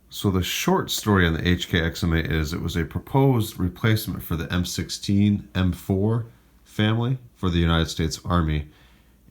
So the short story on the HK XM8 is it was a proposed replacement for the M16 M4 family for the United States Army,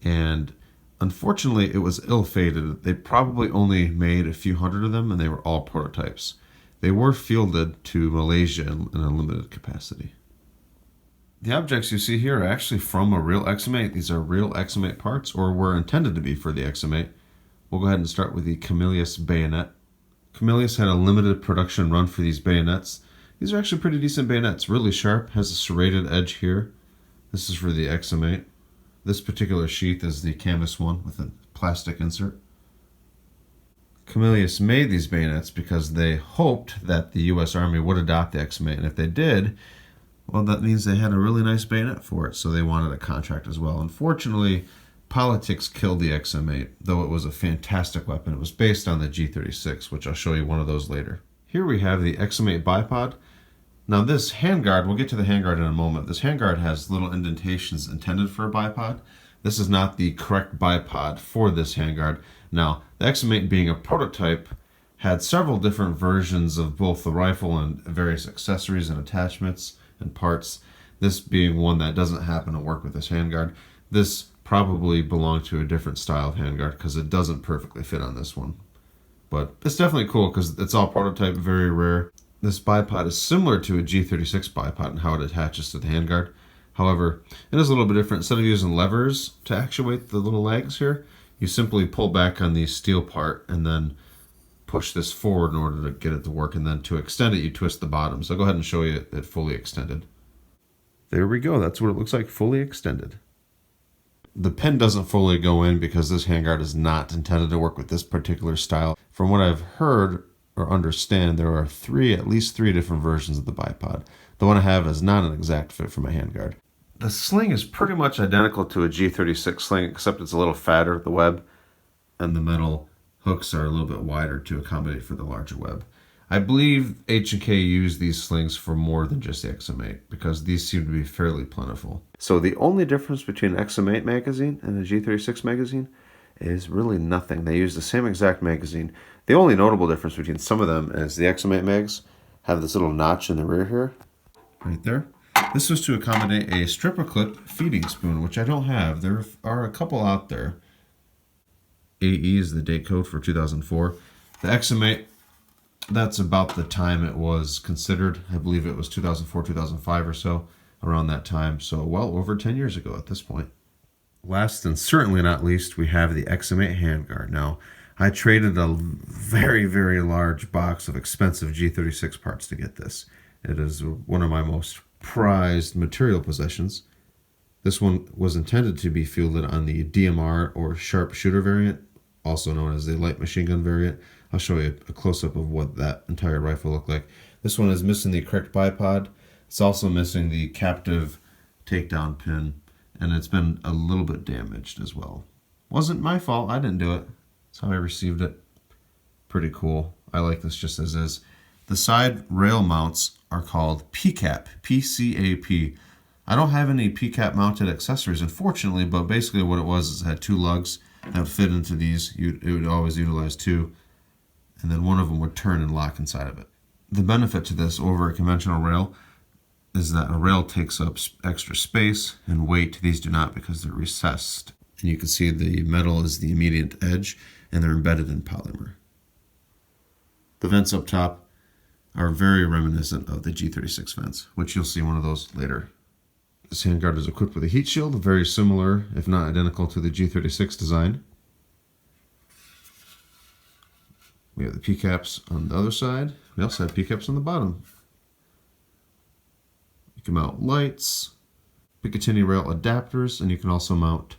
and unfortunately it was ill-fated. They probably only made a few hundred of them, and they were all prototypes. They were fielded to Malaysia in a limited capacity. The objects you see here are actually from a real XM8. These are real XM8 parts, or were intended to be for the XM8. We'll go ahead and start with the Camillus bayonet. Camillus had a limited production run for these bayonets. These are actually pretty decent bayonets, really sharp, has a serrated edge here. This is for the XM8. This particular sheath is the Camus one with a plastic insert. Camillus made these bayonets because they hoped that the US Army would adopt the XM8, and if they did, well, that means they had a really nice bayonet for it, so they wanted a contract as well. Unfortunately, politics killed the XM8, though it was a fantastic weapon. It was based on the G36, which I'll show you one of those later. Here we have the XM8 bipod. Now this handguard, we'll get to the handguard in a moment. This handguard has little indentations intended for a bipod. This is not the correct bipod for this handguard. Now, the XM8 being a prototype had several different versions of both the rifle and various accessories and attachments and parts. This being one that doesn't happen to work with this handguard. This probably belonged to a different style of handguard because it doesn't perfectly fit on this one. But it's definitely cool because it's all prototype, very rare. This bipod is similar to a G36 bipod in how it attaches to the handguard. However, it is a little bit different. Instead of using levers to actuate the little legs here, you simply pull back on the steel part and then push this forward in order to get it to work, and then to extend it you twist the bottom. So I'll go ahead and show you it fully extended. There we go, that's what it looks like fully extended. The pin doesn't fully go in because this handguard is not intended to work with this particular style. From what I've heard or understand, there are at least three different versions of the bipod. The one I have is not an exact fit for my handguard. The sling is pretty much identical to a G36 sling, except it's a little fatter, the web, and the metal hooks are a little bit wider to accommodate for the larger web. I believe H&K used these slings for more than just the XM8 because these seem to be fairly plentiful. So the only difference between an XM8 magazine and a G36 magazine is really nothing. They use the same exact magazine. The only notable difference between some of them is the XM8 mags have this little notch in the rear here, right there. This was to accommodate a stripper clip feeding spoon, which I don't have. There are a couple out there. AE is the date code for 2004. The XM8, that's about the time it was considered. I believe it was 2004, 2005 or so, around that time. So well over 10 years ago at this point. Last and certainly not least, we have the XM8 handguard. Now, I traded a very, very large box of expensive G36 parts to get this. It is one of my most prized material possessions. This one was intended to be fielded on the DMR or sharpshooter variant, also known as the light machine gun variant. I'll show you a close-up of what that entire rifle looked like. This one is missing the correct bipod. It's also missing the captive takedown pin, and it's been a little bit damaged as well. Wasn't my fault, I didn't do it. That's how I received it. Pretty cool. I like this just as is. The side rail mounts are called PCAP, P-C-A-P. I don't have any PCAP mounted accessories, unfortunately, but basically what it was is it had two lugs that would fit into these. It would always utilize two, and then one of them would turn and lock inside of it. The benefit to this over a conventional rail is that a rail takes up extra space and weight. These do not because they're recessed. And you can see the metal is the immediate edge, and they're embedded in polymer. The vents up top are very reminiscent of the G36 vents, which you'll see one of those later. This handguard is equipped with a heat shield, very similar, if not identical, to the G36 design. We have the PCAPs on the other side. We also have PCAPs on the bottom. You can mount lights, Picatinny rail adapters, and you can also mount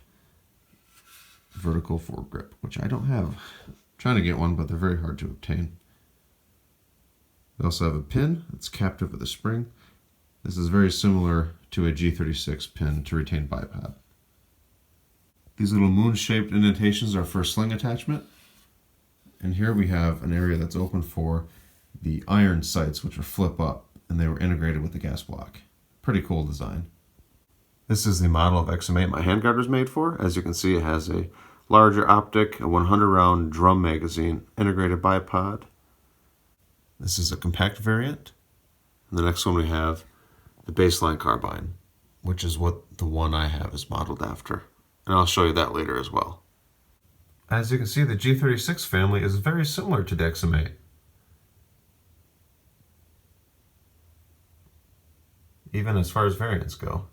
vertical foregrip, which I don't have. I'm trying to get one, but they're very hard to obtain. We also have a pin that's captive with a spring. This is very similar to a G36 pin to retain bipod. These little moon-shaped indentations are for sling attachment. And here we have an area that's open for the iron sights, which are flip up, and they were integrated with the gas block. Pretty cool design. This is the model of XM8 my handguard was made for. As you can see, it has a larger optic, a 100 round drum magazine, integrated bipod, This is a compact variant. And the next one we have the baseline carbine, which is what the one I have is modeled after. And I'll show you that later as well. As you can see, the G36 family is very similar to the XM8. Even as far as variants go.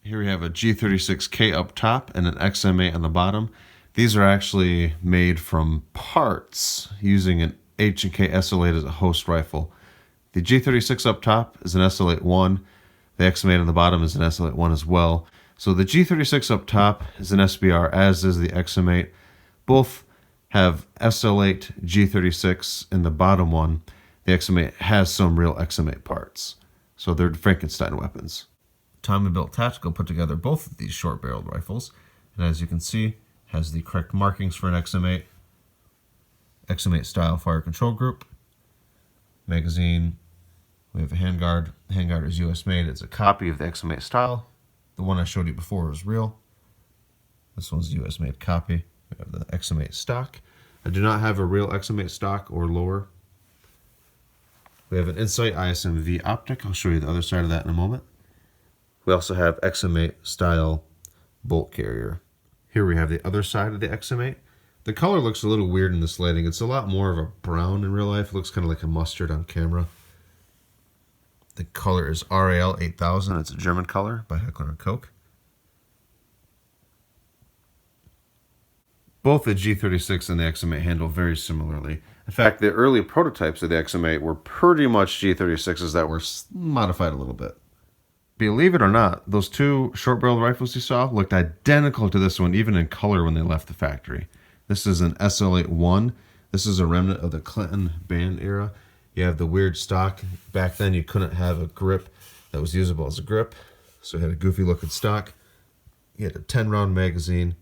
Here we have a G36K up top and an XM8 on the bottom. These are actually made from parts using an HK SL8 as a host rifle. The G36 up top is an SL8-1. The XM8 on the bottom is an SL8-1 as well. So the G36 up top is an SBR, as is the XM8. Both have SL8 G36 in the bottom one. The XM8 has some real XM8 parts. So they're Frankenstein weapons. Tommy Built Tactical put together both of these short-barreled rifles. And as you can see, has the correct markings for an XM8. XM8 style fire control group. Magazine. We have a handguard. The handguard is US made. It's a copy of the XM8 style. The one I showed you before was real. This one's a US made copy. We have the XM8 stock. I do not have a real XM8 stock or lower. We have an Insight ISM-V optic. I'll show you the other side of that in a moment. We also have XM8 style bolt carrier. Here we have the other side of the XM8. The color looks a little weird in this lighting. It's a lot more of a brown in real life. It looks kind of like a mustard on camera. The color is RAL 8000. It's a German color by Heckler & Koch. Both the G36 and the XM8 handle very similarly. In fact, the early prototypes of the XM8 were pretty much G36s that were modified a little bit. Believe it or not, those two short-barreled rifles you saw looked identical to this one, even in color when they left the factory. This is an SL8-1. This is a remnant of the Clinton band era. You have the weird stock. Back then, you couldn't have a grip that was usable as a grip, so it had a goofy-looking stock. You had a 10-round magazine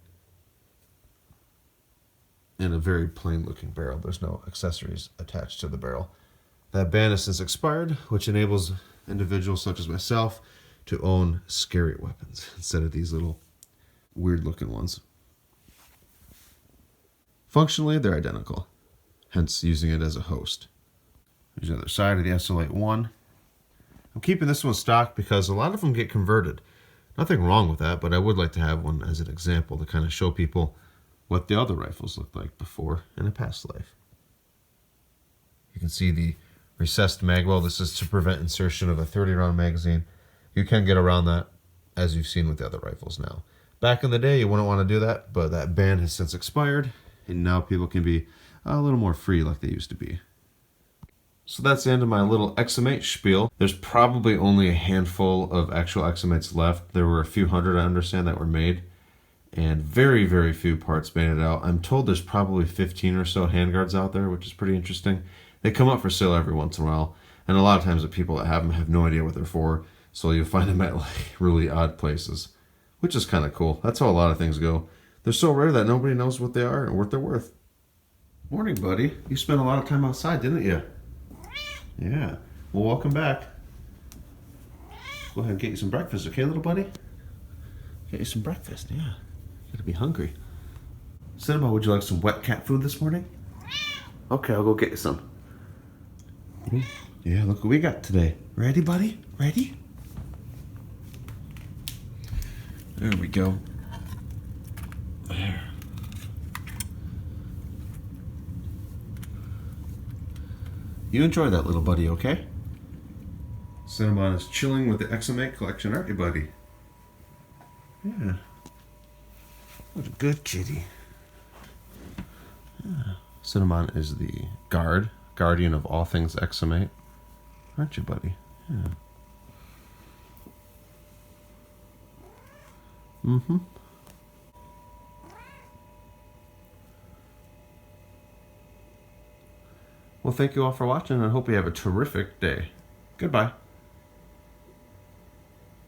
and a very plain-looking barrel. There's no accessories attached to the barrel. That ban has since expired, which enables individuals such as myself to own scary weapons instead of these little weird-looking ones. Functionally, they're identical, hence using it as a host. There's the other side of the SL8-1. I'm keeping this one stock because a lot of them get converted. Nothing wrong with that, but I would like to have one as an example to kind of show people what the other rifles looked like before in a past life. You can see the recessed magwell. This is to prevent insertion of a 30-round magazine. You can get around that, as you've seen with the other rifles now. Back in the day, you wouldn't want to do that, but that ban has since expired, and now people can be a little more free like they used to be. So that's the end of my little XM8 spiel. There's probably only a handful of actual XM8s left. There were a few hundred, I understand, that were made, and very, very few parts made it out. I'm told there's probably 15 or so handguards out there, which is pretty interesting. They come up for sale every once in a while, and a lot of times the people that have them have no idea what they're for, so you'll find them at like really odd places, which is kind of cool. That's how a lot of things go. They're so rare that nobody knows what they are and what they're worth. Morning, buddy. You spent a lot of time outside, didn't you? Yeah. Well, welcome back. Go ahead and get you some breakfast, okay, little buddy? Get you some breakfast, yeah. You gotta be hungry. Cinnabon, would you like some wet cat food this morning? Okay, I'll go get you some. Yeah, look what we got today. Ready, buddy? Ready? There we go. There. You enjoy that, little buddy, okay? Cinnabon is chilling with the XM8 collection, aren't you, buddy? Yeah. What a good kitty. Yeah. Cinnabon is the guardian of all things XM8. Aren't you, buddy? Yeah. Mm-hmm. Well, thank you all for watching, and I hope you have a terrific day. Goodbye.